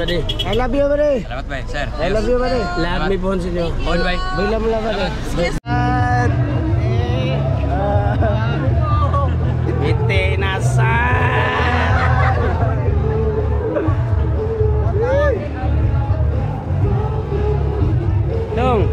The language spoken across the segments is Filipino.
buddy. I love you, buddy. Salamat, bay. Sir. I love you, buddy. Love me po sa inyo. On, bay. Bila mo lang, buddy. Itinasan. Dong.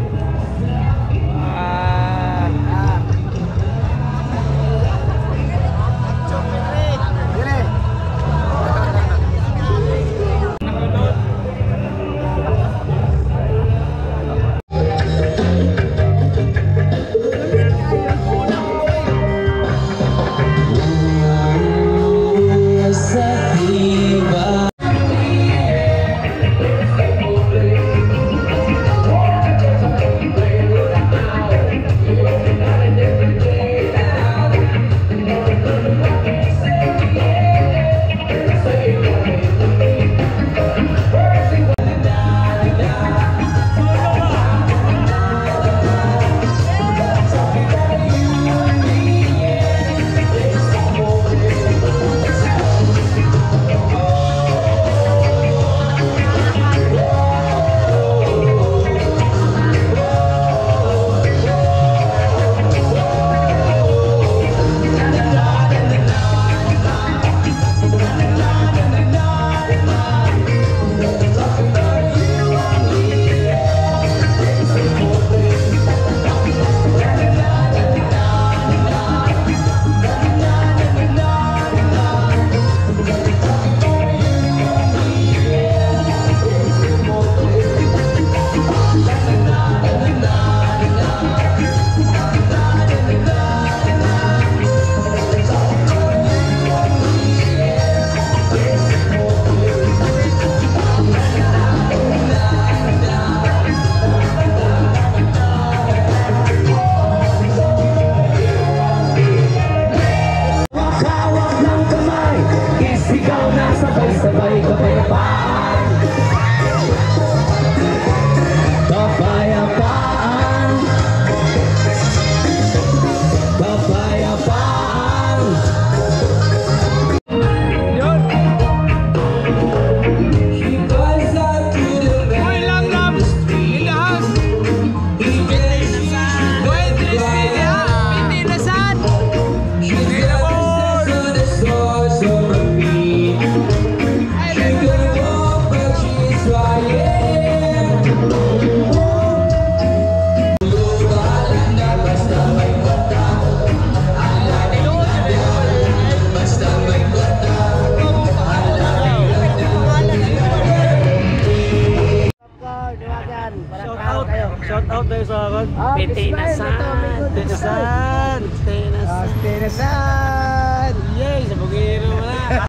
Sabay kapayapaan, kapayapaan, kapayapaan. She cries out to the man in the street. He gets she never says to the source of her being. Shout out tayo sa akin. Itinasan. Itinasan. Itinasan. Itinasan. Yay! Sa bugiro na.